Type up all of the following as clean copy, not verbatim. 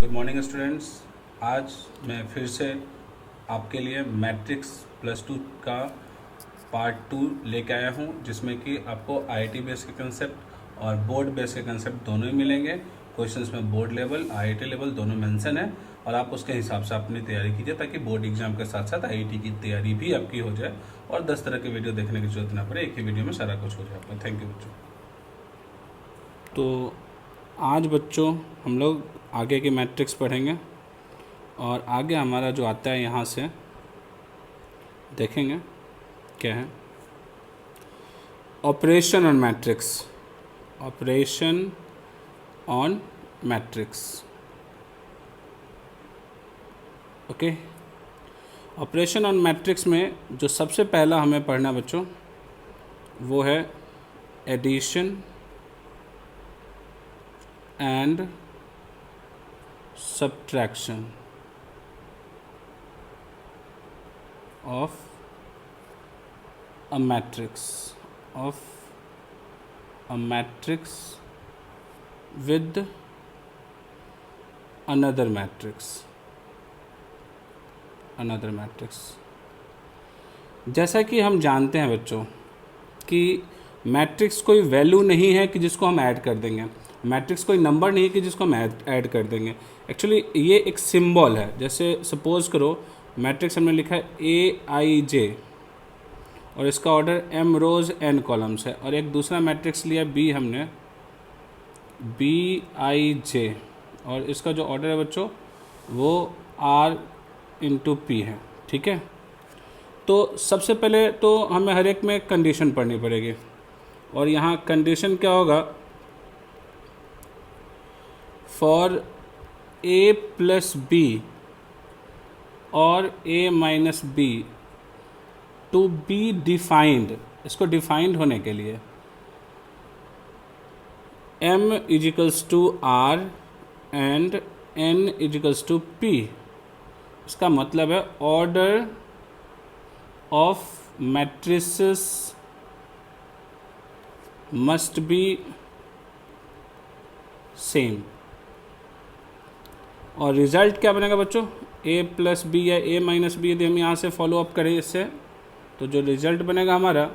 Good morning students. आज मैं फिर से आपके लिए मैट्रिक्स प्लस टू का पार्ट 2 लेके आया हूँ, जिसमें कि आपको आईआईटी बेस के कंसेप्ट और बोर्ड बेस के कंसेप्ट दोनों ही मिलेंगे। क्वेश्चंस में बोर्ड लेवल आईआईटी लेवल दोनों मेंशन है और आप उसके हिसाब से अपनी तैयारी कीजिए ताकि बोर्ड एग्जाम के साथ साथ आईआईटी की तैयारी भी आपकी हो जाए और 10 तरह के वीडियो देखने की जरूरत ना पड़े, एक ही वीडियो में सारा कुछ हो जाए आपका। थैंक यू बच्चों। तो आज बच्चों हम लोग आगे की मैट्रिक्स पढ़ेंगे और आगे हमारा जो आता है यहाँ से देखेंगे क्या है। Operation on matrix, operation on matrix. Okay, operation on matrix में जो सबसे पहला हमें पढ़ना बच्चों वो है addition and subtraction of a matrix with another matrix। जैसा कि हम जानते हैं बच्चों कि मैट्रिक्स कोई वैल्यू नहीं है कि जिसको हम ऐड कर देंगे, मैट्रिक्स कोई नंबर नहीं है कि जिसको हम ऐड कर देंगे। एक्चुअली ये एक सिंबल है। जैसे सपोज करो मैट्रिक्स हमने लिखा है AIJ और इसका ऑर्डर M रोज N कॉलम्स है, और एक दूसरा मैट्रिक्स लिया B हमने BIJ और इसका जो ऑर्डर है बच्चों वो R × P है। ठीक है, तो सबसे पहले तो हमें हर एक में कंडीशन पढ़नी पड़ेगी और यहाँ कंडीशन क्या होगा, फॉर A + B और A - B to be defined, इसको डिफाइंड होने के लिए M = R and N = P। इसका मतलब है order of matrices must be same. और रिज़ल्ट क्या बनेगा बच्चों, A + B या A - B। यदि हम यहाँ से फॉलो अप करें इससे तो जो रिज़ल्ट बनेगा हमारा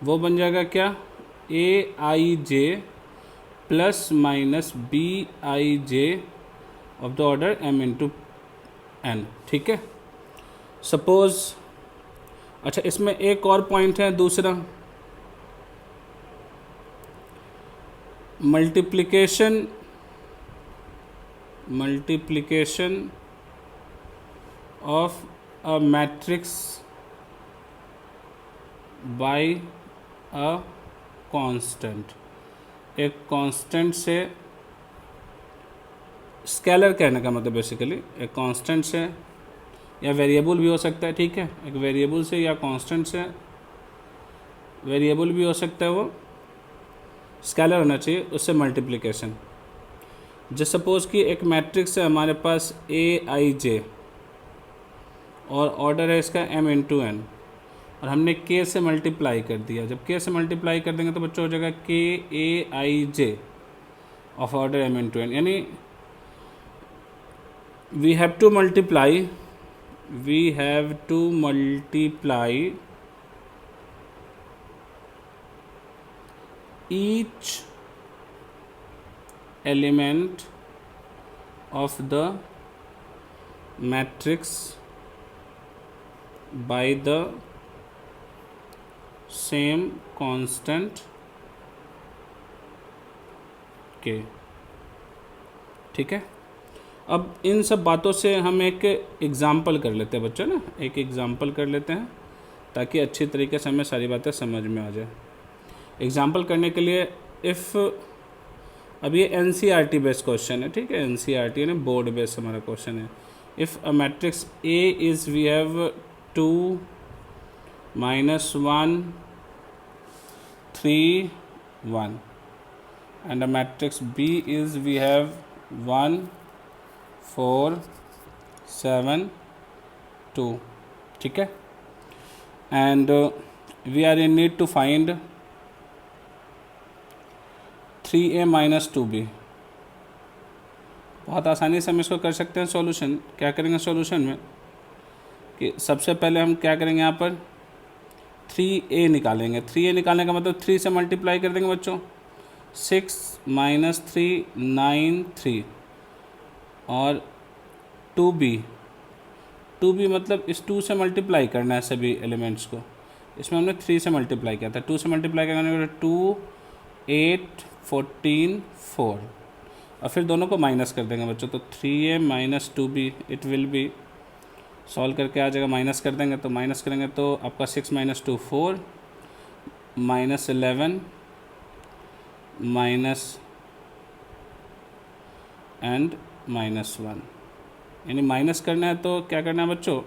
वो बन जाएगा क्या, AIJ ± BIJ of the order M × N। ठीक है, सपोज अच्छा इसमें एक और पॉइंट है दूसरा, multiplication of a matrix bye a constant. एक कांस्टेंट से, स्केलर कहने का मतलब बेसिकली एक कांस्टेंट से या वेरिएबल भी हो सकता है। ठीक है, एक वेरिएबल से या कांस्टेंट से, वेरिएबल भी हो सकता है, वो स्केलर होना चाहिए, उससे मल्टीप्लिकेशन। जैसे सपोज कि एक मैट्रिक्स है हमारे पास AIJ और ऑर्डर है इसका M × N और हमने K से मल्टीप्लाई कर दिया। जब K से मल्टीप्लाई कर देंगे तो बच्चों हो जाएगा KAIJ of order M × N, यानी we have to multiply each element of the matrix by the same constant K। ठीक है, अब इन सब बातों से हम एक एग्ज़ाम्पल कर लेते हैं बच्चों ना, एक एग्ज़ाम्पल कर लेते हैं ताकि अच्छी तरीके से हमें सारी बातें समझ में आ जाए। एग्ज़ाम्पल करने के लिए इफ़, अब ये NCERT बेस्ड क्वेश्चन है। ठीक है, NCERT यानी बोर्ड बेस्ड हमारा क्वेश्चन है। If a matrix A is we have 2 - 1 3 1 and a matrix B is we have 1 4 7 2। ठीक है, and we are in need to find 3A - 2B बहुत आसानी से हम इसको कर सकते हैं सॉल्यूशन। क्या करेंगे सॉल्यूशन में कि सबसे पहले हम क्या करेंगे, यहाँ पर 3a निकालेंगे। 3a निकालने का मतलब 3 से मल्टीप्लाई कर देंगे बच्चों। 6 - 3 9 3 और 2b। 2b मतलब इस 2 से मल्टीप्लाई करना है सभी एलिमेंट्स को। इसमें हमने 3 से मल्टीप्लाई किया था। 2 से मल्टीप्लाई करने के 2 8 14 4 और फिर दोनों को माइनस कर देंगे बच्चों। तो 3a - 2b it will be, solve करके आ जाएगा, माइनस कर देंगे तो माइनस करेंगे तो आपका 6 - 2 4 -11 माइनस एंड -1, यानी माइनस करना है तो क्या करना है बच्चों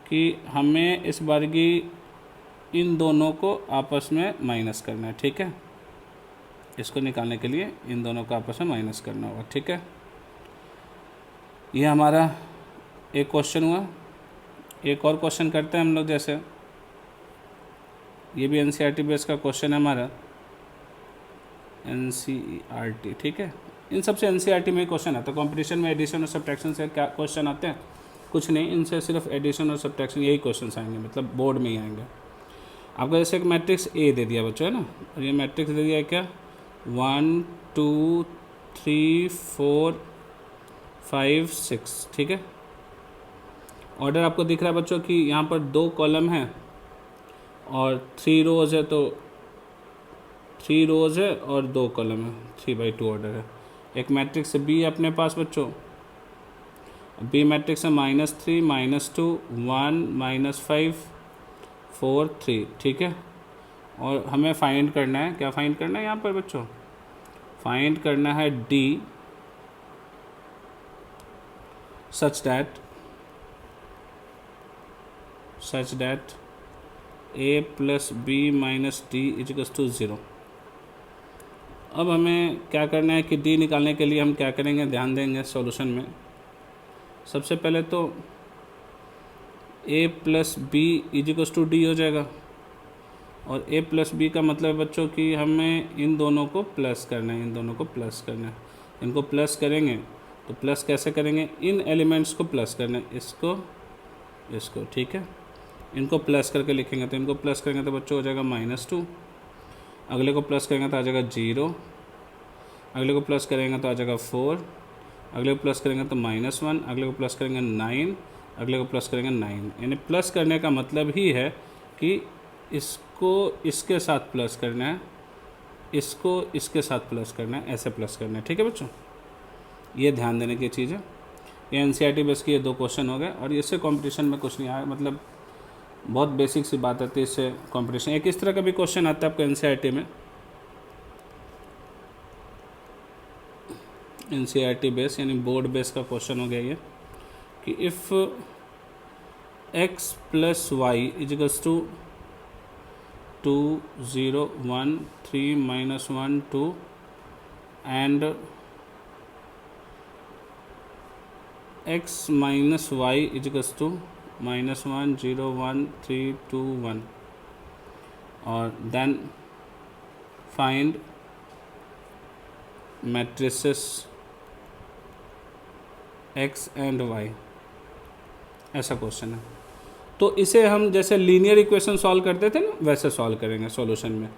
कि हमें इस बार की इन दोनों को आपस में माइनस करना है। ठीक है, इसको निकालने के लिए इन दोनों को आपस में माइनस करना होगा। ठीक है, ये हमारा एक क्वेश्चन हुआ। एक और क्वेश्चन करते हैं हम लोग, जैसे ये भी एनसीईआरटी बेस का क्वेश्चन है हमारा, एनसीईआरटी। ठीक है, इन सबसे एनसीईआरटी में ही क्वेश्चन आता है। कंपटीशन में एडिशन और सब्ट्रैक्शन से क्या क्वेश्चन आते हैं, कुछ नहीं, इनसे सिर्फ एडिशन और सब्ट्रैक्शन यही क्वेश्चन आएंगे, मतलब बोर्ड में ही आएंगे। आपको जैसे एक मैट्रिक्स ए दे दिया बच्चों, है ना, और ये मैट्रिक्स दे दिया है क्या 1 2 3 4 5 6। ठीक है, ऑर्डर आपको दिख रहा है बच्चों कि यहाँ पर 2 कॉलम हैं और 3 रोज़ है, तो 3 रोज़ है और 2 कॉलम है, 3/2 ऑर्डर है। एक मैट्रिक्स बी अपने पास बच्चों, बी मैट्रिक्स है -3 -2 1 -5 4 3। ठीक है, और हमें फाइंड करना है, क्या फाइंड करना है यहाँ पर बच्चों, फाइंड करना है D such that a + b - d = 0। अब हमें क्या करना है कि d निकालने के लिए हम क्या करेंगे, ध्यान देंगे सॉल्यूशन में। सबसे पहले तो a + b = d हो जाएगा, और a + b का मतलब बच्चों कि हमें इन दोनों को प्लस करना है, इन दोनों को प्लस करना है। इनको प्लस करेंगे तो प्लस कैसे करेंगे, इन एलिमेंट्स को प्लस करना है, इसको। ठीक है, इनको प्लस करके लिखेंगे, तो इनको प्लस करेंगे तो बच्चों हो जाएगा -2, अगले को प्लस करेंगे तो आ जाएगा 0, अगले को प्लस करेंगे तो आ जाएगा 4, अगले को प्लस करेंगे तो -1, अगले को प्लस करेंगे 9, अगले को प्लस करेंगे 9। यानी प्लस करने का मतलब ही है कि इसको इसके साथ प्लस करना है, इसको इसके साथ प्लस करना है, ऐसे प्लस करना है। ठीक है बच्चों, ये ध्यान देने की चीज़ है। ये एनसीईआरटी बेस की ये 2 क्वेश्चन हो गए, और इससे कंपटीशन में कुछ नहीं आया, मतलब बहुत बेसिक सी बात आती है इससे कंपटीशन। एक इस तरह का भी क्वेश्चन आता है आपको एनसीईआरटी में, एनसीईआरटी बेस यानी बोर्ड बेस का क्वेश्चन हो गया ये, कि if x + y = 2 0 1 3 -1 2 and x - y = -1 0 1 3 2 1, और then find matrices x and y, ऐसा क्वेश्चन है। तो इसे हम जैसे लीनियर इक्वेशन सॉल्व करते थे ना, वैसे सॉल्व करेंगे सॉल्यूशन में।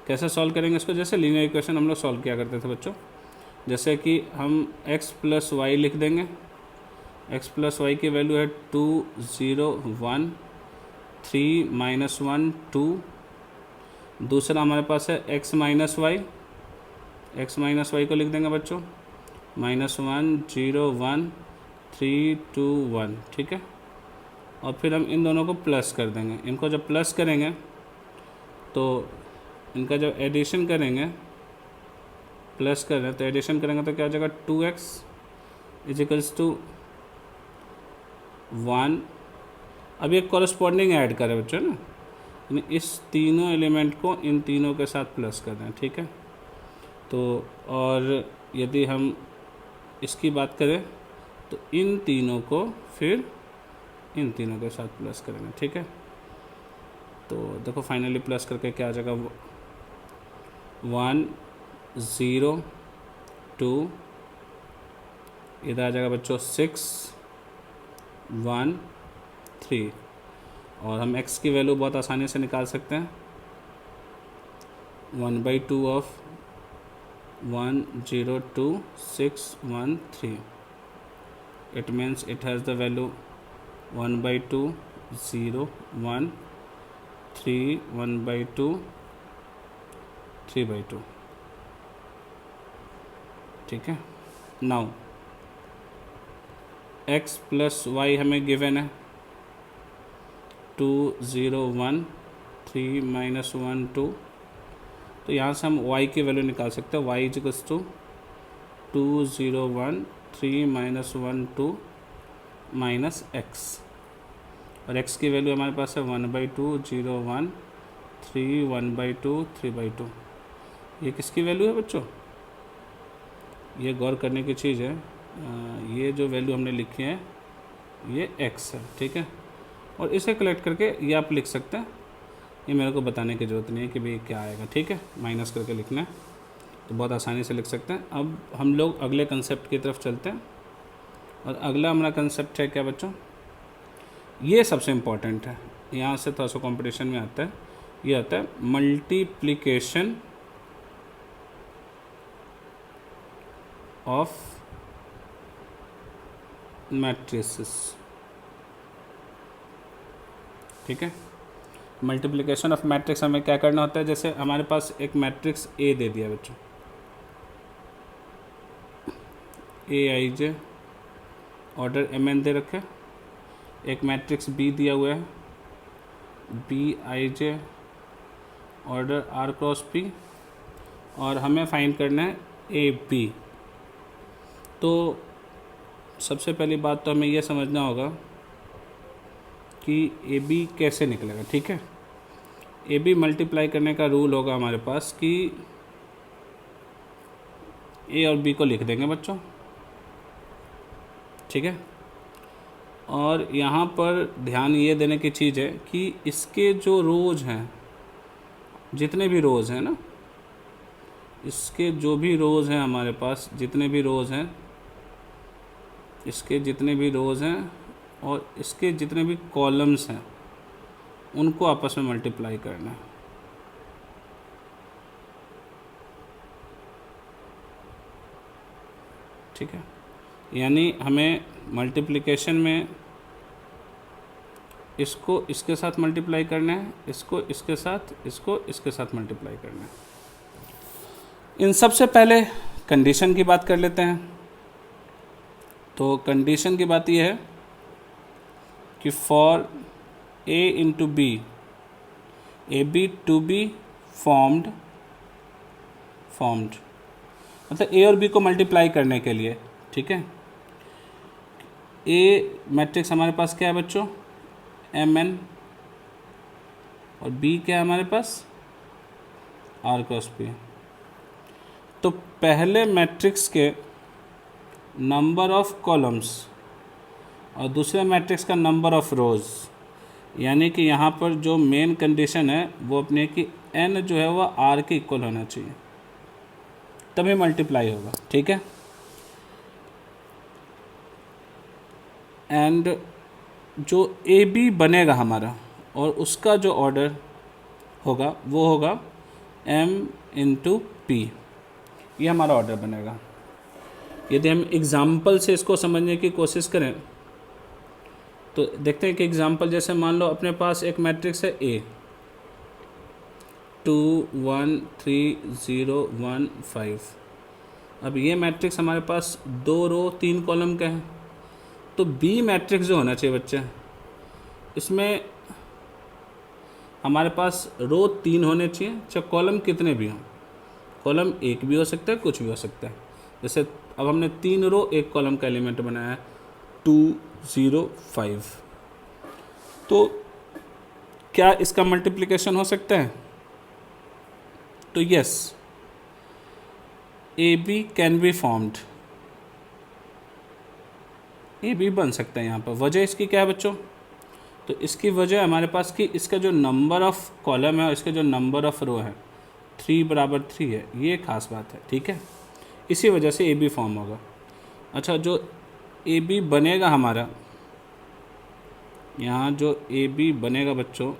कैसे सॉल्व करेंगे इसको, जैसे लीनियर इक्वेशन हम लोग सॉल्व किया करते थे बच्चों, जैसे कि हम x + y लिख देंगे। x + y की वैल्यू है 2 0 1 3 -1 2। दूसरा हमारे पास है x - y, x - y को लिख देंगे बच्चों -1 0 1 3 2 1। ठीक है, और फिर हम इन दोनों को प्लस कर देंगे। इनको जब प्लस करेंगे तो इनका जब एडिशन करेंगे, प्लस कर रहे हैं तो एडिशन करेंगे तो क्या हो जाएगा 2x = 1। अब ये कॉरस्पॉन्डिंग ऐड करें बच्चों ना, यानी इस तीनों एलिमेंट को इन तीनों के साथ प्लस कर दें। ठीक है, तो और यदि हम इसकी बात करें तो इन तीनों को फिर इन तीनों के साथ प्लस करेंगे। ठीक है, तो देखो फाइनली प्लस करके क्या आ जाएगा 1 0 2 इधर आ जाएगा बच्चों 6 1 3, और हम x की वैल्यू बहुत आसानी से निकाल सकते हैं। 1/2 of 102,613, it means it has the value 1/2 0 1 3 1/2 3/2। ठीक है। नाउ x प्लस वाई हमें गिवन है 2 0 1 3 -1 2, तो यहाँ से हम y की वैल्यू निकाल सकते हैं। y equals to 2 0 1 3 -1 2 minus x, और x की वैल्यू हमारे पास है 1/2 0 1 3 1/2 3/2। ये किसकी वैल्यू है बच्चों? ये गौर करने की चीज़ है। ये जो वैल्यू हमने लिखी है ये x है, ठीक है। और इसे कलेक्ट करके ये आप लिख सकते हैं, ये मेरे को बताने की ज़रूरत नहीं है कि भाई क्या आएगा, ठीक है। माइनस करके लिखना है तो बहुत आसानी से लिख सकते हैं। अब हम लोग अगले कंसेप्ट की तरफ चलते हैं, और अगला हमारा कंसेप्ट है क्या बच्चों? ये सबसे इम्पोर्टेंट है, यहाँ से थोड़ा सा कॉम्पिटिशन में आता है। ये आता है मल्टीप्लिकेशन ऑफ मैट्रिसेस, ठीक है। मल्टीप्लिकेशन ऑफ मैट्रिक्स हमें क्या करना होता है? जैसे हमारे पास एक मैट्रिक्स ए दे दिया बच्चों, AIJ ऑर्डर MN दे रखे। एक मैट्रिक्स बी दिया हुआ है, BIJ ऑर्डर R×P, और हमें फाइंड करना है AB। तो सबसे पहली बात तो हमें यह समझना होगा कि AB कैसे निकलेगा, ठीक है। AB मल्टीप्लाई करने का रूल होगा हमारे पास कि A और B को लिख देंगे बच्चों, ठीक है। और यहाँ पर ध्यान ये देने की चीज़ है कि इसके जो रोज़ हैं, जितने भी रोज़ हैं ना, इसके जो भी रोज़ हैं हमारे पास, जितने भी रोज़ हैं, इसके जितने भी रोज़ हैं और इसके जितने भी कॉलम्स हैं, उनको आपस में मल्टीप्लाई करना है, ठीक है। यानी हमें मल्टीप्लिकेशन में इसको इसके साथ मल्टीप्लाई करना है, इसको इसके साथ, इसको इसके साथ मल्टीप्लाई करना है। इन सबसे पहले कंडीशन की बात कर लेते हैं। तो कंडीशन की बात यह है कि for A into B, AB to be formed मतलब A और B को मल्टीप्लाई करने के लिए, ठीक है। A मैट्रिक्स हमारे पास क्या है बच्चों? MN, और B क्या है हमारे पास? R×P। तो पहले मैट्रिक्स के नंबर ऑफ कॉलम्स और दूसरे मैट्रिक्स का नंबर ऑफ रोज़, यानी कि यहाँ पर जो मेन कंडीशन है वो अपने की n जो है वह r के इक्वल होना चाहिए, तभी मल्टीप्लाई होगा, ठीक है। एंड जो AB बनेगा हमारा और उसका जो ऑर्डर होगा वो होगा M इंटू P, ये हमारा ऑर्डर बनेगा। यदि हम एग्ज़ाम्पल से इसको समझने की कोशिश करें तो देखते हैं कि एग्ज़ाम्पल जैसे मान लो अपने पास एक मैट्रिक्स है A 2 1 3 0 1 5। अब ये मैट्रिक्स हमारे पास 2 रो 3 कॉलम का है, तो B मैट्रिक्स जो होना चाहिए बच्चे, इसमें हमारे पास रो 3 होने चाहिए, चाहे कॉलम कितने भी हों। कॉलम एक भी हो सकता है, कुछ भी हो सकता है। जैसे अब हमने 3 रो 1 कॉलम का एलिमेंट बनाया है 2 0 5, तो क्या इसका मल्टीप्लिकेशन हो सकता है? तो yes, AB can be formed, AB बन सकता है यहाँ पर। वजह इसकी क्या है बच्चों? तो इसकी वजह हमारे पास कि इसका जो नंबर ऑफ़ कॉलम है और इसका जो नंबर ऑफ़ रो है 3 = 3 है, ये खास बात है, ठीक है। इसी वजह से AB फॉर्म होगा। अच्छा, जो ए बी बनेगा हमारा, यहाँ जो ए बी बनेगा बच्चों,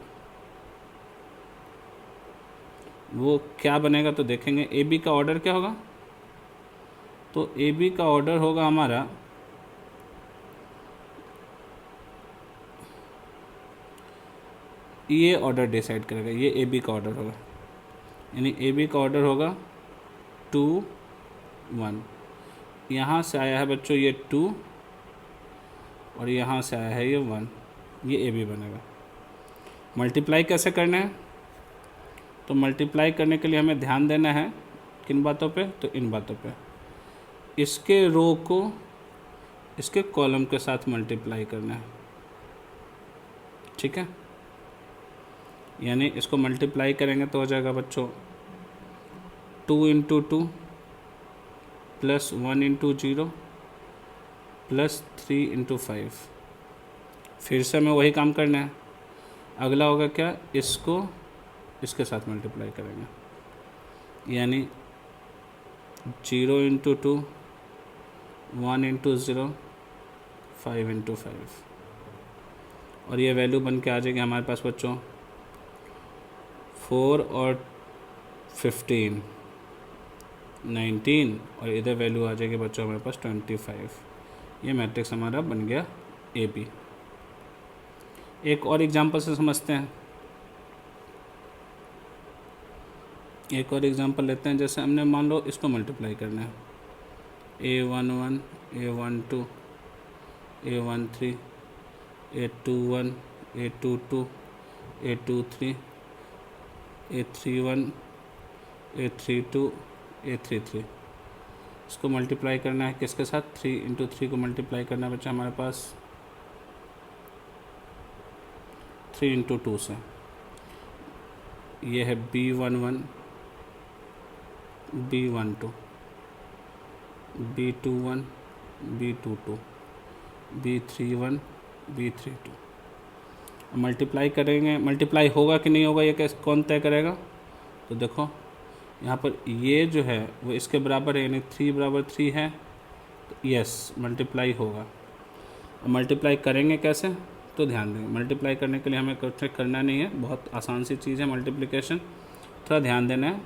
वो क्या बनेगा तो देखेंगे। ए बी का ऑर्डर क्या होगा, तो ए बी का ऑर्डर होगा हमारा ये ऑर्डर डिसाइड करेगा, ये ए बी का ऑर्डर होगा, यानी ए बी का ऑर्डर होगा 2 1। यहाँ से आया है बच्चों ये 2 और यहाँ से आया है ये 1, ये ए बी बनेगा। मल्टीप्लाई कैसे करना है, तो मल्टीप्लाई करने के लिए हमें ध्यान देना है किन बातों पे, तो इन बातों पे। इसके रो को इसके कॉलम के साथ मल्टीप्लाई करना है, ठीक है। यानी इसको मल्टीप्लाई करेंगे तो हो जाएगा बच्चों 2 into 2 plus 1 into 0 plus 3 into 5। फिर से हमें वही काम करना है। अगला होगा क्या, इसको इसके साथ मल्टीप्लाई करेंगे, यानी 0 इंटू 2 1 इंटू 0 5 इंटू 5, और ये वैल्यू बन के आ जाएगी हमारे पास बच्चों 4 और 15 19, और इधर वैल्यू आ जाएगी बच्चों हमारे पास 25। ये मैट्रिक्स हमारा बन गया ए बी। एक और एग्जांपल से समझते हैं, एक और एग्जांपल लेते हैं। जैसे हमने मान लो इसको मल्टीप्लाई करना है, A11 A12 A13 A21 A22 A23 A31 A32 A33। इसको मल्टीप्लाई करना है किसके साथ, 3 इंटू 3 को मल्टीप्लाई करना है बच्चा हमारे पास 3 इंटू 2 से। ये है B11 B12 B21 B22 B31 B32। Multiply करेंगे, मल्टीप्लाई होगा कि नहीं होगा ये कैसे कौन तय करेगा, तो देखो यहाँ पर ये जो है वो इसके बराबर है, यानी 3 बराबर 3 है, तो यस मल्टीप्लाई होगा। और मल्टीप्लाई करेंगे कैसे, तो ध्यान देंगे। मल्टीप्लाई करने के लिए हमें कुछ करना नहीं है, बहुत आसान सी चीज़ है मल्टीप्लिकेशन, थोड़ा ध्यान देना है।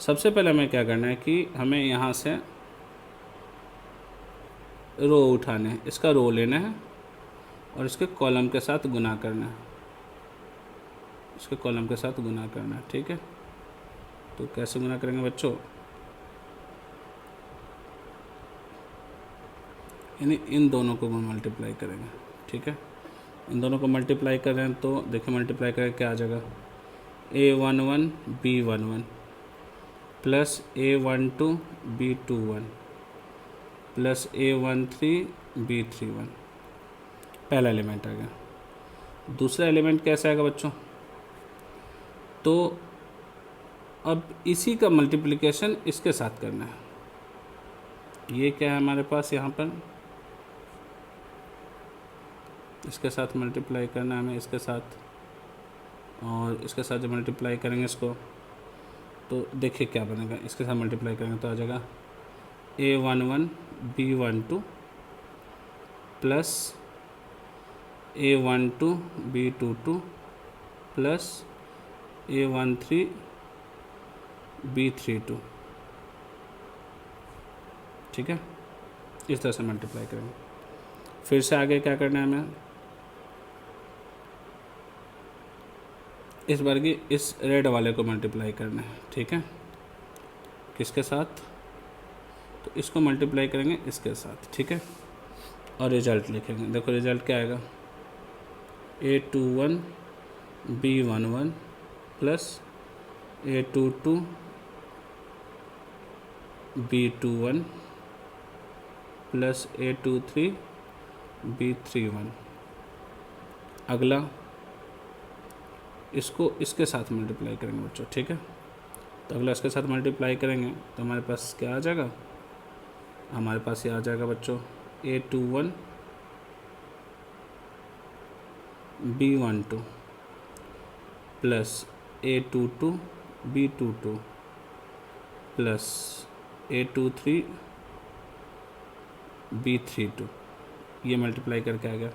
सबसे पहले हमें क्या करना है कि हमें यहाँ से रो उठाने हैं, इसका रो लेना है और इसके कॉलम के साथ गुना करना है, इसके कॉलम के साथ गुना करना है, ठीक है। तो कैसे गुना करेंगे बच्चों, यानी इन दोनों को मल्टीप्लाई करेंगे, ठीक है। इन दोनों को मल्टीप्लाई कर रहे हैं तो देखिए मल्टीप्लाई करके क्या आ जाएगा, A11 B11 plus A12 B21 plus A13 B31। पहला एलिमेंट आ गया। दूसरा एलिमेंट कैसा आएगा बच्चों, तो अब इसी का मल्टीप्लिकेशन इसके साथ करना है। ये क्या है हमारे पास यहाँ पर, इसके साथ मल्टीप्लाई करना है हमें, इसके साथ, और इसके साथ जब मल्टीप्लाई करेंगे इसको तो देखिए क्या बनेगा। इसके साथ मल्टीप्लाई करेंगे तो आ जाएगा A11 B12 plus A12 B22 plus A13 B32, ठीक है। इस तरह से मल्टीप्लाई करेंगे। फिर से आगे क्या करना है हमें, इस बार की इस रेड वाले को मल्टीप्लाई करना है, ठीक है। किसके साथ, तो इसको मल्टीप्लाई करेंगे इसके साथ, ठीक है। और रिज़ल्ट लिखेंगे, देखो रिज़ल्ट क्या आएगा, A21 B11 plus A22 B21 plus A23 B31। अगला इसको इसके साथ मल्टीप्लाई करेंगे बच्चों, ठीक है। तो अगला इसके साथ मल्टीप्लाई करेंगे तो हमारे पास क्या आ जाएगा, हमारे पास ये आ जाएगा बच्चों A21 B12 plus A22 B22 plus A23 B32, ये मल्टीप्लाई करके आ गया।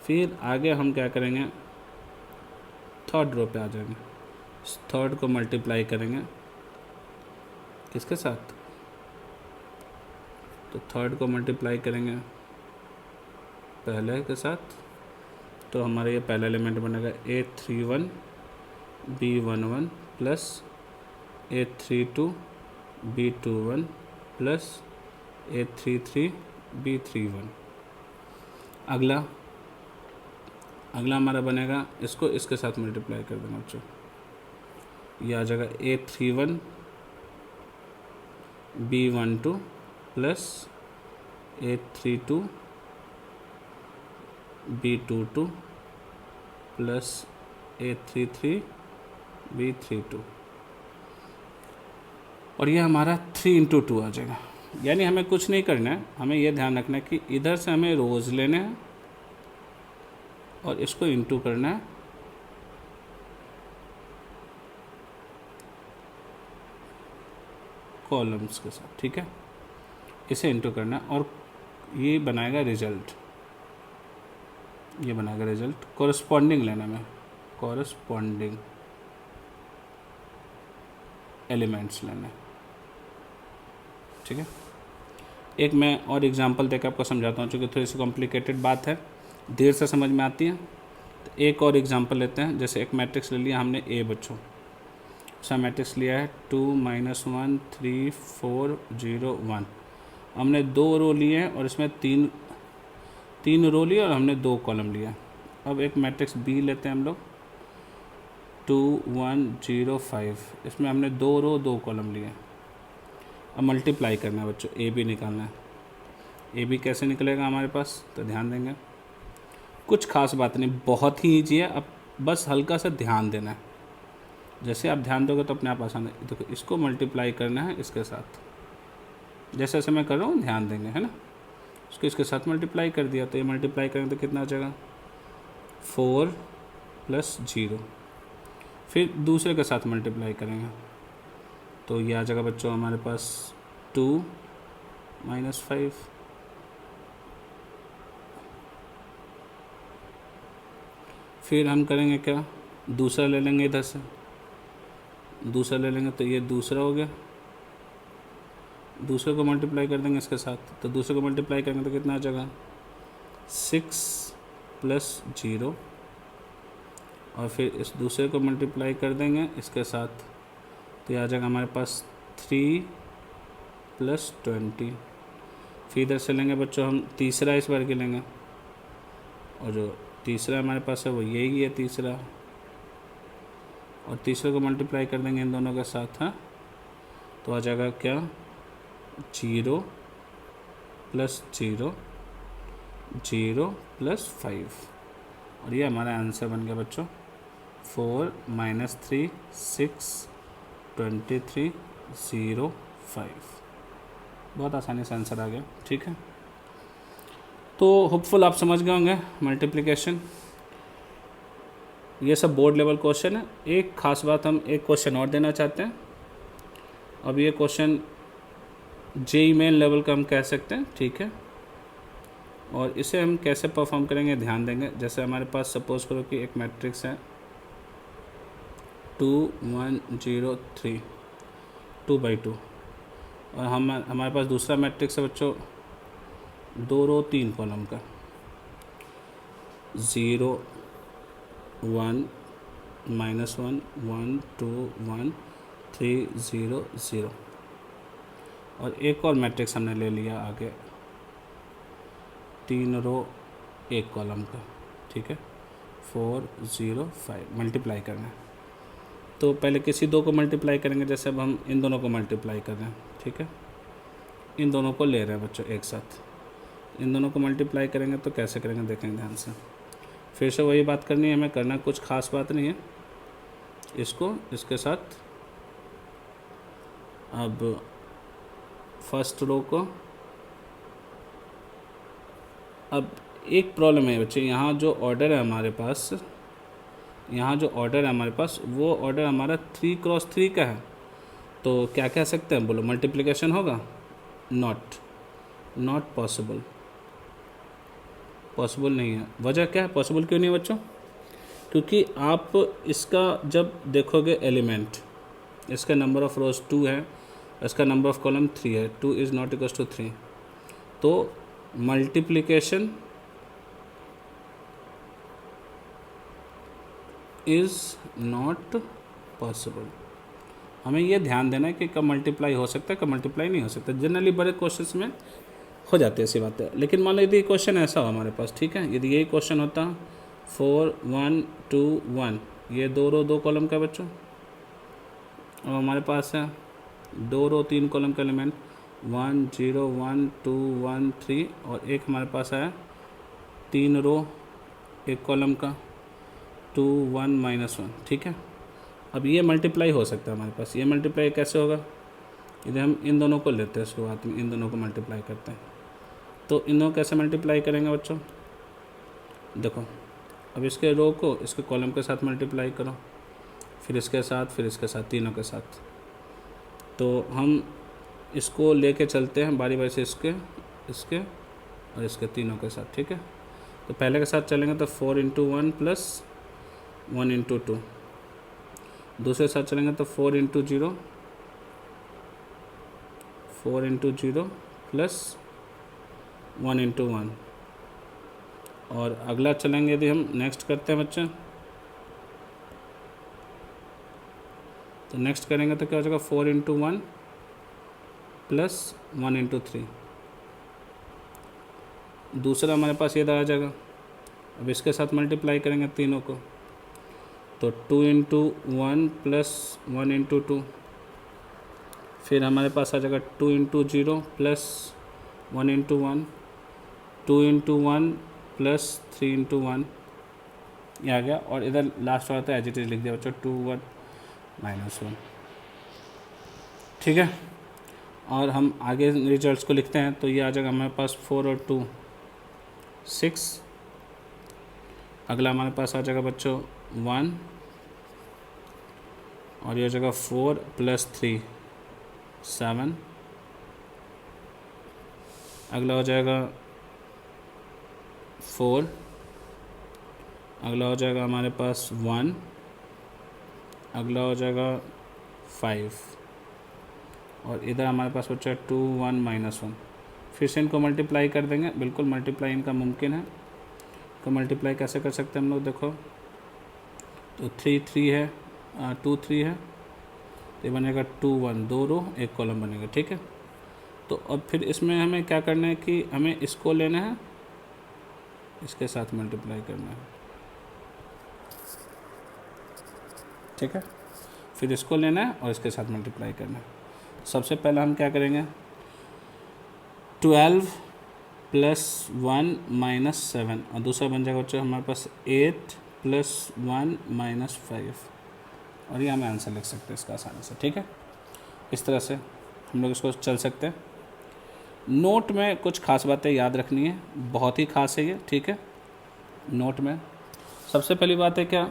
फिर आगे हम क्या करेंगे, थर्ड रो पे आ जाएंगे, थर्ड को मल्टीप्लाई करेंगे किसके साथ, तो थर्ड को मल्टीप्लाई करेंगे पहले के साथ, तो हमारा ये पहला एलिमेंट बनेगा A31 B11 plus A32 B21 plus A33 B31। अगला हमारा बनेगा, इसको इसके साथ मल्टीप्लाई कर देना बच्चों, ये आ जाएगा A31 B12 plus A32 B22 plus A33 B32, और ये हमारा 3 इंटू 2 आ जाएगा। यानी हमें कुछ नहीं करना है, हमें यह ध्यान रखना है कि इधर से हमें रोज़ लेने हैं और इसको इंटू करना है कॉलम्स के साथ, ठीक है, इसे इंटू करना है और ये बनाएगा रिजल्ट, ये बनाएगा रिजल्ट। कॉरस्पॉन्डिंग लेना में, कॉरस्पॉन्डिंग एलिमेंट्स लेना, ठीक है। एक मैं और एग्जांपल देकर आपको समझाता हूँ, चूँकि थोड़ी सी कॉम्प्लिकेटेड बात है, देर से समझ में आती है। तो एक और एग्जांपल लेते हैं, जैसे एक मैट्रिक्स ले लिया हमने ए बच्चों, उसका मैट्रिक्स लिया है 2 -1 3 4 0 1। हमने 2 रो लिए हैं और इसमें तीन रो लिए और हमने 2 कॉलम लिया। अब एक मैट्रिक्स बी लेते हैं हम लोग 2 1 0 5, इसमें हमने 2 रो 2 कॉलम लिए। अब मल्टीप्लाई करना है बच्चों, ए बी निकालना है। ए बी कैसे निकलेगा हमारे पास, तो ध्यान देंगे, कुछ खास बात नहीं, बहुत ही ईजी है, अब बस हल्का सा ध्यान देना है। जैसे आप ध्यान दोगे तो अपने आप आसान है। देखो इसको मल्टीप्लाई करना है इसके साथ, जैसे जैसे मैं कर रहा हूँ ध्यान देंगे, है ना। इसको इसके साथ मल्टीप्लाई कर दिया, तो ये मल्टीप्लाई करेंगे तो कितना आ जाएगा 4 + 0। फिर दूसरे के साथ मल्टीप्लाई करेंगे तो ये आ जाएगा बच्चों हमारे पास 2 - 5। फिर हम करेंगे क्या, दूसरा ले लेंगे, इधर से दूसरा ले लेंगे, तो ये दूसरा हो गया, दूसरे को मल्टीप्लाई कर देंगे इसके साथ, तो दूसरे को मल्टीप्लाई करेंगे तो कितना आ जाएगा 6 + 0, और फिर इस दूसरे को मल्टीप्लाई कर देंगे इसके साथ, तो ये आ जाएगा हमारे पास 3 + 20। फिर इधर से लेंगे बच्चों हम तीसरा इस बार के लेंगे, और जो तीसरा हमारे पास है वो यही है तीसरा, और तीसरे को मल्टीप्लाई कर देंगे इन दोनों के साथ, हाँ, तो आ जाएगा क्या 0 + 0 0 + 5, और ये हमारा आंसर बन गया बच्चों 4 - 3 6 23 0 5। बहुत आसानी से आंसर आ गया, ठीक है। तो होपफुल आप समझ गए होंगे मल्टीप्लिकेशन। ये सब बोर्ड लेवल क्वेश्चन है। एक ख़ास बात, हम एक क्वेश्चन और देना चाहते हैं। अब ये क्वेश्चन जेईई मेन लेवल का हम कह सकते हैं, ठीक है, और इसे हम कैसे परफॉर्म करेंगे ध्यान देंगे। जैसे हमारे पास सपोज़ करो कि एक मैट्रिक्स है 2 1 0 3 2/2, और हमारे पास दूसरा मैट्रिक्स है बच्चों 2 रो 3 कॉलम का 0 1 -1 1 2 1 3 0 0, और एक और मैट्रिक्स हमने ले लिया आगे 3 रो 1 कॉलम का, ठीक है, 4 0 5। मल्टीप्लाई करना है तो पहले किसी दो को मल्टीप्लाई करेंगे, जैसे अब हम इन दोनों को मल्टीप्लाई कर रहे हैं, ठीक है, इन दोनों को ले रहे हैं बच्चों एक साथ, इन दोनों को मल्टीप्लाई करेंगे तो कैसे करेंगे देखेंगे ध्यान से। फिर से वही बात करनी है हमें, करना कुछ खास बात नहीं है। इसको इसके साथ, अब फर्स्ट रो को, अब एक प्रॉब्लम है बच्चे, यहाँ जो ऑर्डर है हमारे पास, यहाँ जो ऑर्डर है हमारे पास वो ऑर्डर हमारा 3 × 3 का है, तो क्या कह सकते हैं, बोलो मल्टीप्लिकेशन होगा? नॉट पॉसिबल, पॉसिबल नहीं है। वजह क्या है, पॉसिबल क्यों नहीं है बच्चों? क्योंकि आप इसका जब देखोगे एलिमेंट, इसका नंबर ऑफ रोज 2 है, इसका नंबर ऑफ कॉलम 3 है, 2 इज़ नॉट इक्वल्स टू 3, तो मल्टीप्लिकेशन इज़ नॉट पॉसिबल। हमें ये ध्यान देना है कि कब मल्टीप्लाई हो सकता है, कब मल्टीप्लाई नहीं हो सकता। जनरली बड़े क्वेश्चंस में हो जाती है ऐसी बातें, लेकिन मान लो यदि क्वेश्चन ऐसा हो हमारे पास, ठीक है, यदि यही क्वेश्चन होता 4 1 2 1, ये 2 रो 2 कॉलम का बच्चों, और हमारे पास है 2 रो 3 कॉलम का एलिमेंट 1 0 1 2 1 3, और एक हमारे पास है 3 रो 1 कॉलम का 2 1 -1, ठीक है। अब ये मल्टीप्लाई हो सकता है हमारे पास। ये मल्टीप्लाई कैसे होगा? यदि हम इन दोनों को लेते हैं शुरुआत में, इन दोनों को मल्टीप्लाई करते हैं, तो इन दोनों कैसे मल्टीप्लाई करेंगे बच्चों? देखो, अब इसके रो को इसके कॉलम के साथ मल्टीप्लाई करो, फिर इसके साथ, फिर इसके साथ, तीनों के साथ। तो हम इसको लेके चलते हैं बारी बारी से, इसके और इसके तीनों के साथ, ठीक है। तो पहले के साथ चलेंगे तो 4 × 1 + 1 × 2, दूसरे साथ चलेंगे तो 4 × 0 + 1 × 1, और अगला चलेंगे यदि हम नेक्स्ट करते हैं बच्चे, तो नेक्स्ट करेंगे तो क्या हो जाएगा 4 × 1 + 1 × 3, दूसरा हमारे पास ये आ जाएगा। अब इसके साथ मल्टीप्लाई करेंगे तीनों को, तो 2 × 1 + 1 × 2, फिर हमारे पास आ जाएगा 2 × 0 + 1 × 1, 2 × 1 + 3 × 1, ये आ गया। और इधर लास्ट वाला तो एज इट इज लिख दिया बच्चों, 2 1 -1, ठीक है। और हम आगे रिजल्ट्स को लिखते हैं, तो ये आ जाएगा हमारे पास 4 और 2 6, अगला हमारे पास आ जाएगा बच्चों 1, और ये हो जाएगा 4 + 3 7, अगला हो जाएगा 4, अगला हो जाएगा हमारे पास 1, अगला हो जाएगा 5, और इधर हमारे पास बच्चा 2 1 -1। फिर से इनको मल्टीप्लाई कर देंगे, बिल्कुल मल्टीप्लाई इनका मुमकिन है। तो मल्टीप्लाई कैसे कर सकते हैं हम लोग, देखो, तो 3 3 है, 2 3 है, तो ये बनेगा 2 1, 2 रो 1 कॉलम बनेगा, ठीक है। तो अब फिर इसमें हमें क्या करना है कि हमें इसको लेना है, इसके साथ मल्टीप्लाई करना है, ठीक है। फिर इसको लेना है और इसके साथ मल्टीप्लाई करना है। सबसे पहले हम क्या करेंगे, 12 + 1 - 7, और दूसरा बन जाएगा बच्चों हमारे पास 8 + 1 - 5, और ये हमें आंसर लिख सकते हैं इसका आसानी से, ठीक है। इस तरह से हम लोग इसको चल सकते हैं। नोट में कुछ खास बातें याद रखनी है, बहुत ही खास है ये, ठीक है। नोट में सबसे पहली बात है क्या,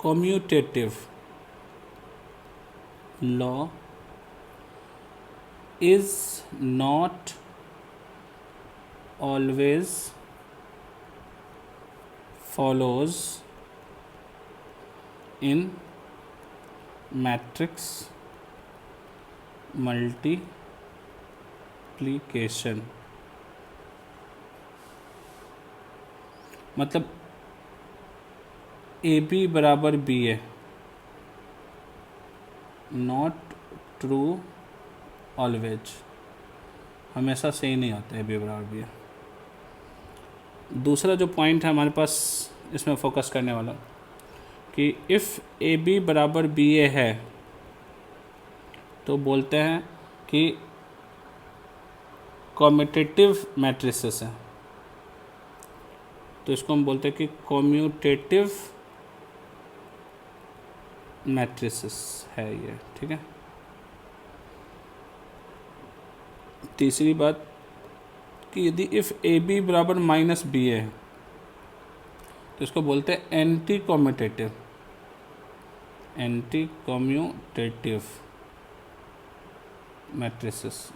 commutative law is not always follows in matrix multiplication. मतलब AB = BA not true always, हमेशा सही नहीं होता AB = BA। दूसरा जो पॉइंट है हमारे पास इसमें फोकस करने वाला, कि इफ़ AB = BA है तो बोलते हैं कि कम्यूटेटिव मैट्रिसेस है, तो इसको हम बोलते हैं कि कम्यूटेटिव मैट्रिसेस है ये, ठीक है। तीसरी बात कि यदि इफ़ AB = -BA है तो इसको बोलते हैं anti commutative, anti commutative matrices,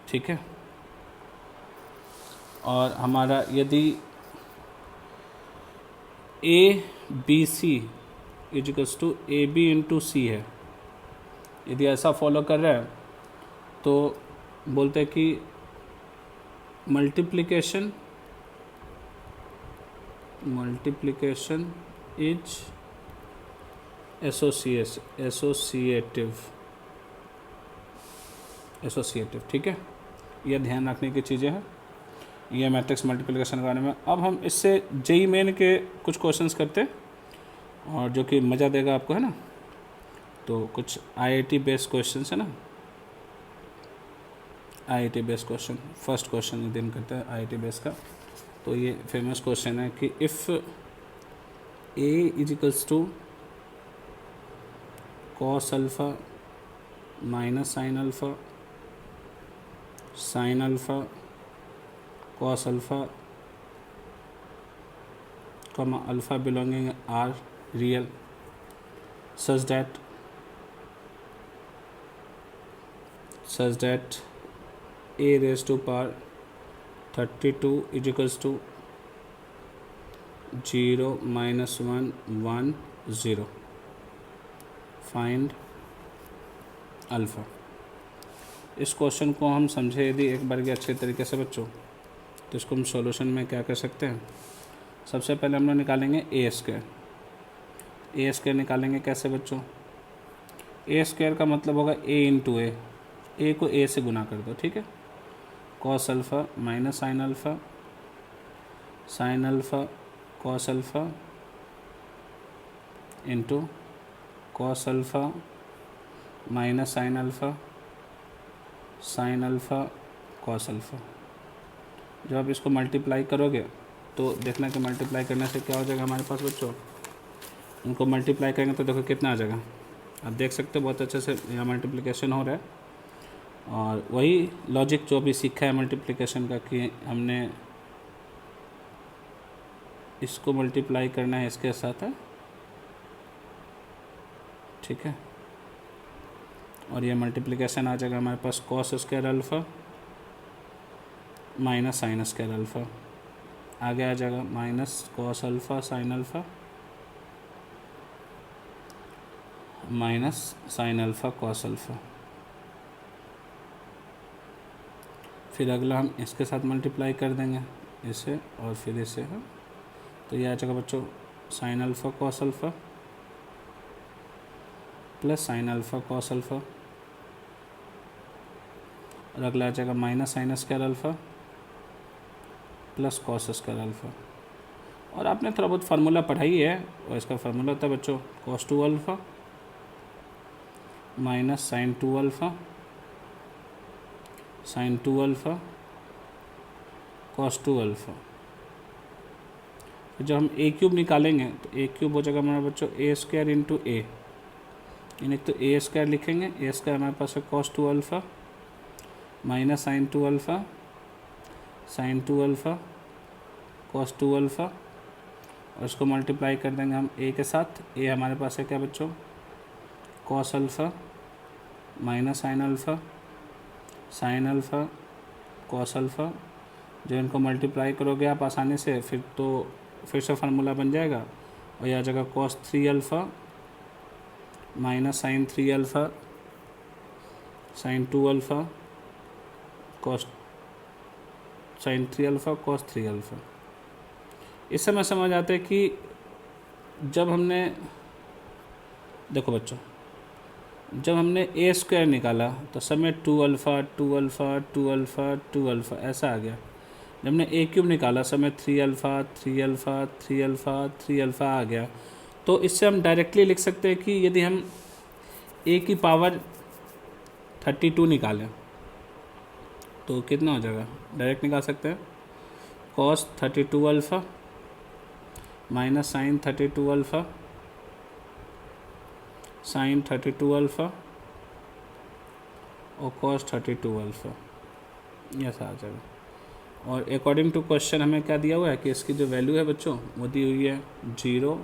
ठीक है। और हमारा यदि A B C equals to A B into C है, यदि ऐसा फॉलो कर रहा है तो बोलते हैं कि मल्टीप्लिकेशन इज एसोसिएटिव, ठीक है। यह ध्यान रखने की चीज़ें हैं ये मैट्रिक्स मल्टीप्लिकेशन के बारे में। अब हम इससे जेई मेन के कुछ क्वेश्चंस करते हैं, और जो कि मज़ा देगा आपको, है ना। तो कुछ आईआईटी बेस्ड क्वेश्चंस है ना, IIT based question. First question ये दिन करते हैं आईआईटी बेस्ड का। तो ये फेमस क्वेश्चन है कि if A equals to cos alpha minus sine alpha, sine alpha cos alpha, comma alpha belonging are real such that a raised to power 32 is equals to 0 minus 1 1 0, find alpha. इस question को हम समझे यदि एक बार के अच्छे तरीके से बच्चों, तो इसको हम सॉल्यूशन में क्या कर सकते हैं। सबसे पहले हम लोग निकालेंगे ए स्क्वायर। ए स्क्वायर निकालेंगे कैसे बच्चों, ए स्क्वायर का मतलब होगा ए इंटू ए को ए से गुना कर दो, ठीक है। Cos alpha minus sine alpha, sine alpha cos alpha into cos alpha minus sine alpha, sine alpha cos alpha. जब आप इसको मल्टीप्लाई करोगे तो देखना कि मल्टीप्लाई करने से क्या हो जाएगा हमारे पास बच्चों। उनको मल्टीप्लाई करेंगे तो देखो कितना आ जाएगा, आप देख सकते हो बहुत अच्छे से यहाँ मल्टीप्लिकेशन हो रहा है। और वही लॉजिक जो अभी सीखा है मल्टीप्लिकेशन का, कि हमने इसको मल्टीप्लाई करना है इसके साथ है, ठीक है। और ये मल्टीप्लिकेशन आ जाएगा हमारे पास cos square alpha minus sine square alpha, आगे आ जाएगा minus cos alpha sine alpha minus sine alpha cos alpha. फिर अगला हम इसके साथ मल्टीप्लाई कर देंगे इसे, और फिर इसे हम, तो ये आ जाएगा बच्चों sign alpha cos alpha plus sign alpha cos alpha, और अगला आ जाएगा minus sine square alpha plus cos square alpha. और आपने थोड़ा बहुत फार्मूला पढ़ाई है, और इसका फार्मूला होता है बच्चों cos 2 alpha minus sine 2 alpha, sine 2 alpha cos 2 alpha. जब हम ए क्यूब निकालेंगे तो ए क्यूब हो जाएगा हमारा बच्चों ए स्क्वायर इंटू ए, यानी तो ए स्क्वायर लिखेंगे, ए स्क्वायर हमारे पास है cos 2 alpha minus sine 2 alpha, sine 2 alpha cos 2 alpha, और इसको मल्टीप्लाई कर देंगे हम ए के साथ। ए हमारे पास है क्या बच्चों cos alpha minus sine alpha, sine alpha cos alpha. जो इनको मल्टीप्लाई करोगे आप आसानी से, फिर से फार्मूला बन जाएगा, और यह आ जाएगा cos 3 alpha minus sine 3 alpha, sine 2 alpha cos sine 3 alpha cos 3 alpha. इस समय समझ आता है कि जब हमने, देखो बच्चों, जब हमने ए स्क्वायर निकाला तो समय 2 अल्फ़ा 2 अल्फ़ा 2 अल्फ़ा 2 अल्फ़ा ऐसा आ गया। जब हमने ए क्यूब निकाला समय 3 अल्फ़ा 3 अल्फ़ा 3 अल्फ़ा 3 अल्फ़ा आ गया। तो इससे हम डायरेक्टली लिख सकते हैं कि यदि हम ए की पावर 32 निकालें तो कितना हो जाएगा, डायरेक्ट निकाल सकते हैं cos 32 alpha minus sine 32 alpha, sine 32 alpha और कॉस 32 अल्फ़ा, ऐसा आ जाएगा। और अकॉर्डिंग टू क्वेश्चन हमें क्या दिया हुआ है कि इसकी जो वैल्यू है बच्चों वो दी हुई है 0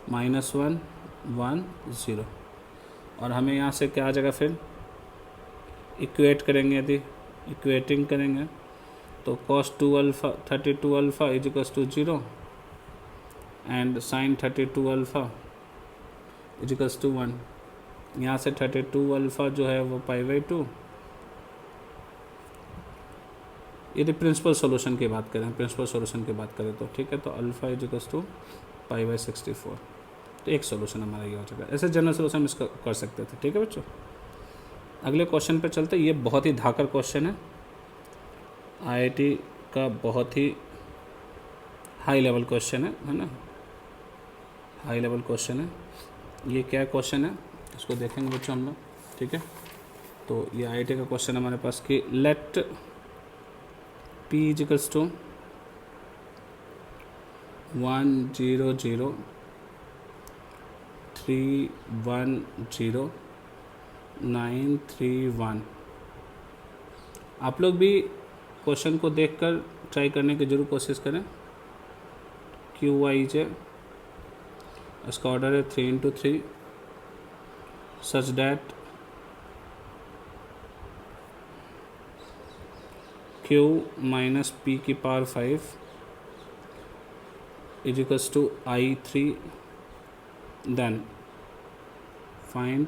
-1 1 0, और हमें यहाँ से क्या आ जाएगा, फिर इक्वेट करेंगे, यदि इक्वेटिंग करेंगे तो cos 2 alpha 32 alpha is equals to 0 and sine 32 alpha is equals to 1। यहाँ से 32 अल्फ़ा जो है वो π/2, यदि प्रिंसिपल सॉल्यूशन की बात करें, प्रिंसिपल सॉल्यूशन की बात करें तो ठीक है, तो अल्फ़ा इज इक्वल्स टू π/64, तो एक सॉल्यूशन हमारा ये हो जाएगा। ऐसे जनरल सॉल्यूशन इसका कर सकते थे। ठीक है बच्चों, अगले क्वेश्चन पे चलते। ये बहुत ही धाकर क्वेश्चन है, आईआईटी का बहुत ही हाई लेवल क्वेश्चन है ना, हाई लेवल क्वेश्चन है। ये क्या क्वेश्चन है इसको देखेंगे बच्चों हम लोग। ठीक है, तो ये आईआईटी का क्वेश्चन हमारे पास कि लेट p इक्वल्स टू 1 0 0 3 1 0 9 3 1। आप लोग भी क्वेश्चन को देखकर ट्राई करने की जरूर कोशिश करें। QIJ इसका ऑर्डर है 3 into 3 such that Q minus P की power 5 is equals to I3, then find.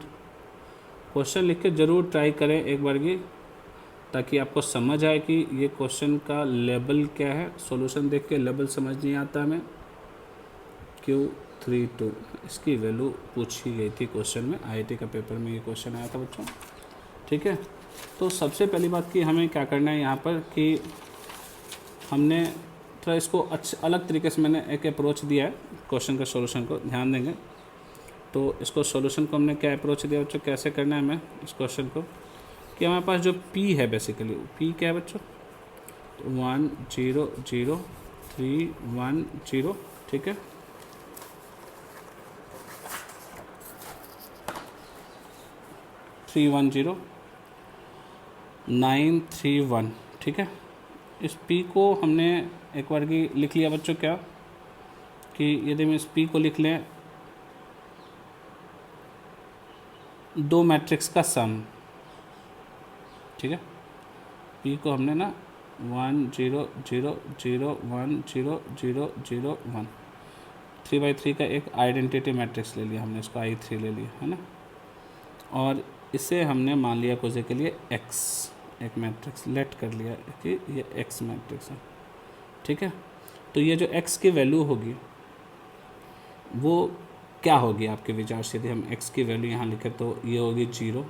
Question लिख के ज़रूर ट्राई करें एक बार की, ताकि आपको समझ आए कि ये क्वेश्चन का लेवल क्या है। सॉल्यूशन देख के लेवल समझ नहीं आता हमें। Q32 इसकी वैल्यू पूछी गई थी क्वेश्चन में, आईआईटी का पेपर में ये क्वेश्चन आया था बच्चों। ठीक है, तो सबसे पहली बात कि हमें क्या करना है यहाँ पर कि हमने थोड़ा इसको अलग तरीके से मैंने एक अप्रोच दिया है क्वेश्चन का सॉल्यूशन को, ध्यान देंगे। तो इसको सॉल्यूशन को हमने क्या अप्रोच दिया बच्चों, कैसे करना है हमें इस क्वेश्चन को, कि हमारे पास जो P है बेसिकली, P क्या है बच्चों, तो 1 0 0 3 1 0। ठीक है, थ्री 1 0 9 3 1। ठीक है, इस P को हमने एक बार की लिख लिया बच्चों, क्या कि यदि हम इस P को लिख लें दो मैट्रिक्स का सम। ठीक है, P को हमने ना 1 0 0 0 1 0 0 0 1 3/3 का एक आइडेंटिटी मैट्रिक्स ले लिया हमने, इसको I3 ले लिया है ना, और इसे हमने मान लिया कुछ के लिए X, एक मैट्रिक्स लेट कर लिया कि ये X मैट्रिक्स है। ठीक है, तो ये जो X की वैल्यू होगी वो क्या होगी आपके विचार से, यदि हम X की वैल्यू यहाँ लिखें तो ये होगी 0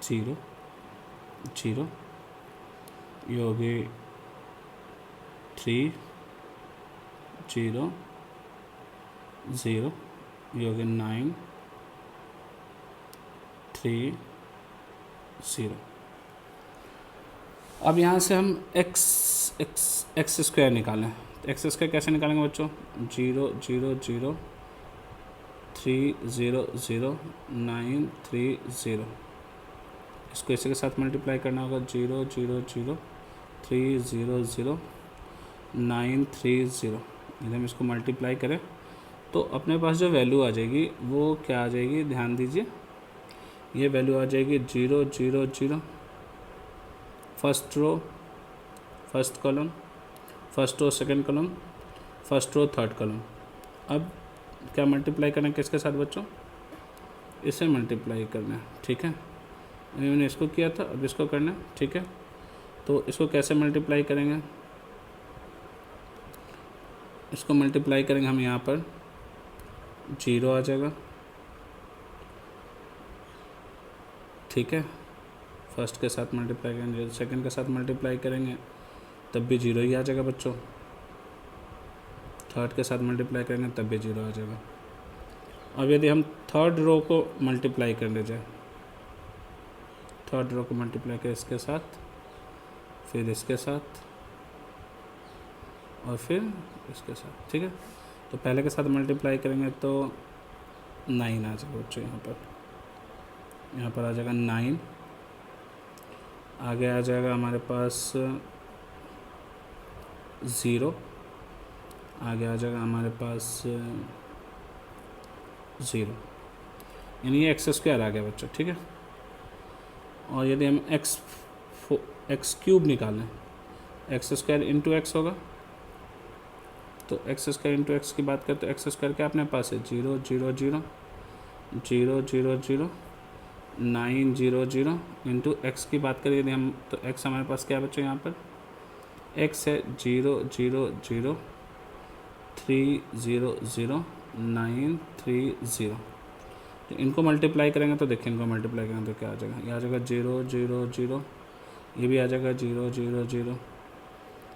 0 0, ये होगी 3 0 0, ये होगी 9 3 0। अब यहाँ से हम एक्स स्क्वायर निकालें, तो एक्स स्क्वायर कैसे निकालेंगे बच्चों, 0 0 0 3 0 0 9 3 0, इसको इसी के साथ मल्टीप्लाई करना होगा, 0 0 0 3 0 0 9 3 0। यदि हम इसको मल्टीप्लाई करें तो अपने पास जो वैल्यू आ जाएगी वो क्या आ जाएगी, ध्यान दीजिए, ये वैल्यू आ जाएगी 0 0 0 first row first column, first row second column, first row third column. अब क्या मल्टीप्लाई करना है किसके साथ बच्चों, इसे मल्टीप्लाई करना है। ठीक है, मैंने इसको किया था, अब इसको करना है। ठीक है, तो इसको कैसे मल्टीप्लाई करेंगे, इसको मल्टीप्लाई करेंगे हम, यहाँ पर 0 आ जाएगा। ठीक है, फर्स्ट के साथ मल्टीप्लाई करेंगे, सेकंड के साथ मल्टीप्लाई करेंगे तब भी 0 ही आ जाएगा बच्चों, थर्ड के साथ मल्टीप्लाई करेंगे तब भी 0 आ जाएगा। अब यदि हम थर्ड रो को मल्टीप्लाई कर ले जाए, थर्ड रो को मल्टीप्लाई करें इसके साथ, फिर इसके साथ और फिर इसके साथ। ठीक है, तो पहले के साथ मल्टीप्लाई करेंगे तो 9 आ जाएगा बच्चों, यहाँ पर आ जाएगा 9, आगे आ जाएगा हमारे पास 0, आगे आ जाएगा हमारे पास 0, यानी ये एक्स स्क्वायर आ गया बच्चों, ठीक है। और यदि हम एक्स क्यूब निकालें, एक्स स्क्वायर इंटू एक्स होगा, तो एक्स स्क्वायर इंटू एक्स की बात करें तो एक्स स्क्वायर क्या अपने पास है 0 0 0 0 0 0 9 0 0 इंटू एक्स की बात करें यदि हम, तो एक्स हमारे पास क्या है बच्चों, यहाँ पर एक्स है 0 0 0 3 0 0 9 3 0। तो इनको मल्टीप्लाई करेंगे तो देखिए, इनको मल्टीप्लाई करेंगे तो क्या आ जाएगा, ये आ जाएगा 0 0 0, ये भी आ जाएगा 0 0 0।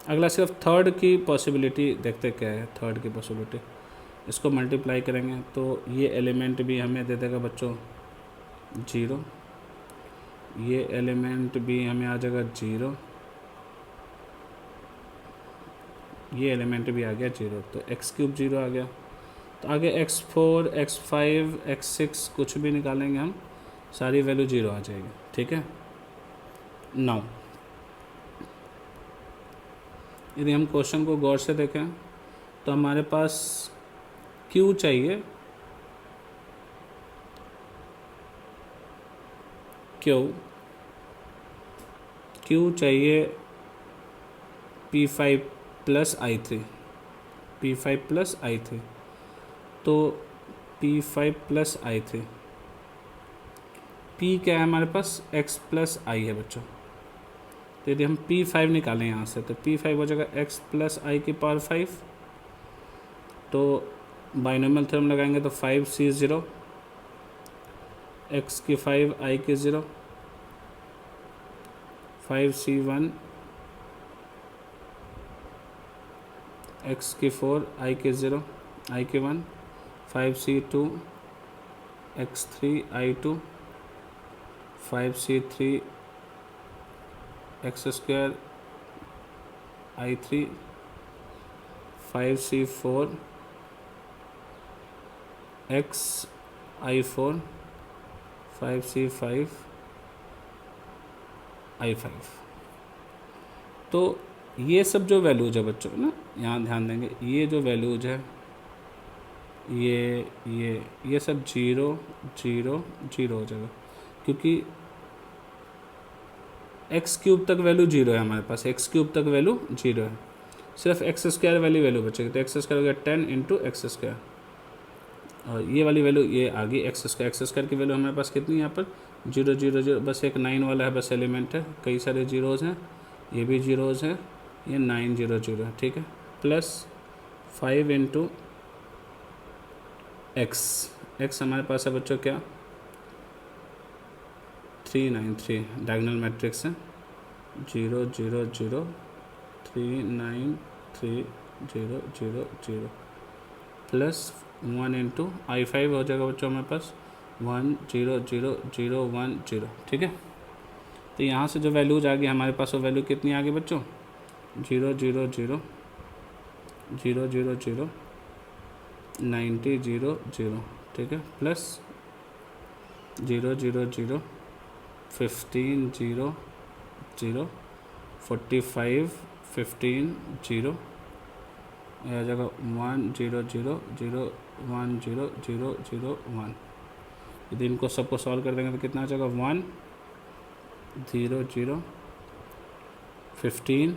अगला सिर्फ थर्ड की पॉसिबिलिटी देखते क्या है, थर्ड की पॉसिबिलिटी, इसको मल्टीप्लाई करेंगे तो ये एलिमेंट भी हमें दे देगा बच्चों 0, ये एलिमेंट भी हमें आ जाएगा 0, ये एलिमेंट भी आ गया 0, तो एक्स क्यूब 0 आ गया। तो आगे x4 x5 x6 कुछ भी निकालेंगे हम, सारी वैल्यू 0 आ जाएगी, ठीक है। नाउ यदि हम क्वेश्चन को गौर से देखें तो हमारे पास q चाहिए, q चाहिए P5 plus I3, P5 plus I3, तो P5 प्लस I3, P क्या है हमारे पास x प्लस I है बच्चों। तो यदि हम P5 निकालें यहाँ से तो P5 हो जाएगा x प्लस I की पावर 5, तो बाइनोमियल थ्योरम लगाएंगे तो 5C0 x की 5 I की 0, 5C1 x की 4 I की 0 I की 1, 5C2 x3 I2, 5C3 x square I3, 5C4 x I4, 5C5 I5। तो ये सब जो वैल्यूज है बच्चों ना, यहाँ ध्यान देंगे, ये जो वैल्यूज है ये सब 0 0 0 हो जाएगा, क्योंकि एक्स क्यूब तक वैल्यू 0 है हमारे पास, एक्स क्यूब तक वैल्यू 0 है, सिर्फ एक्स स्क्वायर वाली वैल्यू बचेगी, तो एक्स स्क्वायर हो गया 10 इंटू एक्स स्क्वायर, और ये वाली वैल्यू ये आ गई एक्स स्क्वायर की वैल्यू हमारे पास कितनी है यहाँ पर 0 0 0, बस एक 9 वाला है बस एलिमेंट है, कई सारे जीरोज़ हैं, ये भी जीरोज़ है, ये 9 0 0 है, ठीक है, प्लस 5 इंटू एक्स हमारे पास है बच्चों क्या 3 9 3, डायगोनल मैट्रिक्स है 0 0 0 3 9 3 0 0 0 प्लस 1 इंटू I5 हो जाएगा बच्चों हमारे पास 1 0 0 0 1 0, ठीक है। तो यहाँ से जो वैल्यूज आ गई हमारे पास, वो वैल्यू कितनी आ गई बच्चों 0 0 0 0 0 0 90 0 0, ठीक है, प्लस 0 0 0 15 0 0 45 15 0, यह आ जाएगा 1 0 0 0 1 0 0 0 1। यदि इनको सबको सॉल्व कर देंगे तो कितना आ जाएगा 1 0 0 15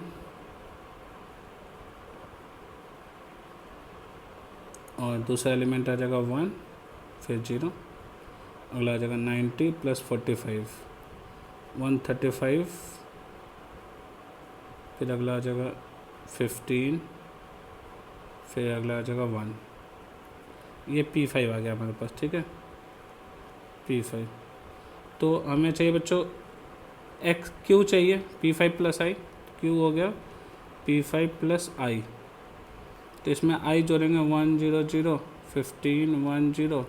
और दूसरा एलिमेंट आ जाएगा 1 फिर 0, अगला आ जाएगा 90 प्लस 45 135, फिर अगला आ जाएगा 15, फिर अगला आ जाएगा 1, ये P5 आ गया हमारे पास, ठीक है, P5। तो हमें चाहिए बच्चों एक्स क्यू चाहिए P5 प्लस आई, क्यू हो गया P5 प्लस आई, तो इसमें आई जोड़ेंगे 1 0 0 15 1 0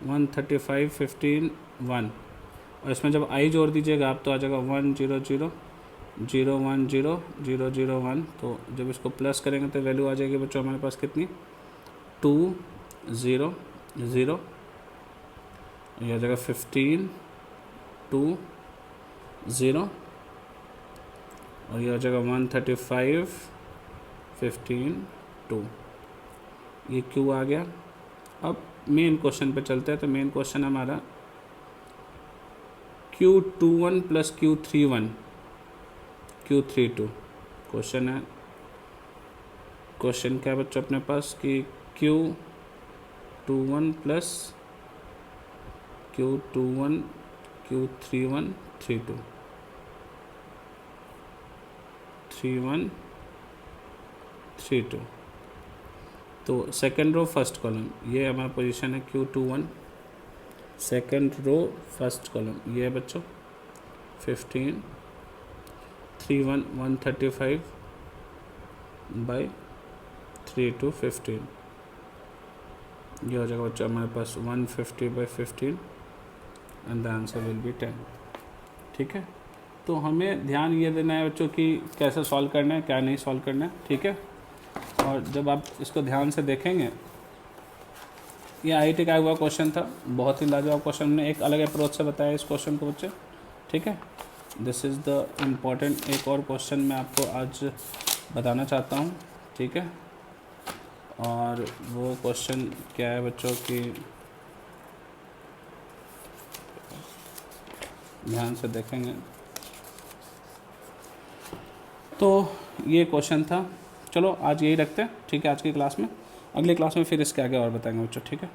135 15 1, और इसमें जब आई जोड़ दीजिएगा आप तो आ जाएगा 1 0 0 0 1 0 0 0 1, तो जब इसको प्लस करेंगे तो वैल्यू आ जाएगी बच्चों हमारे पास कितनी 2 0 0, यह आ जाएगा 15 2 0, और यह आ जाएगा 135 15 2, ये क्यू आ गया। अब मेन क्वेश्चन पे चलते हैं। तो मेन क्वेश्चन हमारा Q21 plus Q31 Q32 question है। क्वेश्चन क्या है बच्चों अपने पास कि Q21 प्लस Q31 Q31 32 31 32। तो सेकंड रो फर्स्ट कॉलम, ये हमारा पोजीशन है Q21, second row first column ये है बच्चों 15 31 135 बाई 32 15, ये हो जाएगा बच्चों हमारे पास 150 by 15 and the answer will be 10। ठीक है, तो हमें ध्यान ये देना है बच्चों कि कैसे सॉल्व करना है, क्या नहीं सॉल्व करना है। ठीक है, और जब आप इसको ध्यान से देखेंगे, ये IIT का हुआ क्वेश्चन था, बहुत ही लाजवाब क्वेश्चन, ने एक अलग अप्रोच से बताया इस क्वेश्चन को बच्चे। ठीक है, दिस इज़ द इम्पॉर्टेंट एक और क्वेश्चन मैं आपको आज बताना चाहता हूँ। ठीक है, और वो क्वेश्चन क्या है बच्चों की, ध्यान से देखेंगे तो ये क्वेश्चन था। चलो आज यही रखते हैं। ठीक है, आज की क्लास में, अगली क्लास में फिर इसके आगे और बताएंगे बच्चों। ठीक है।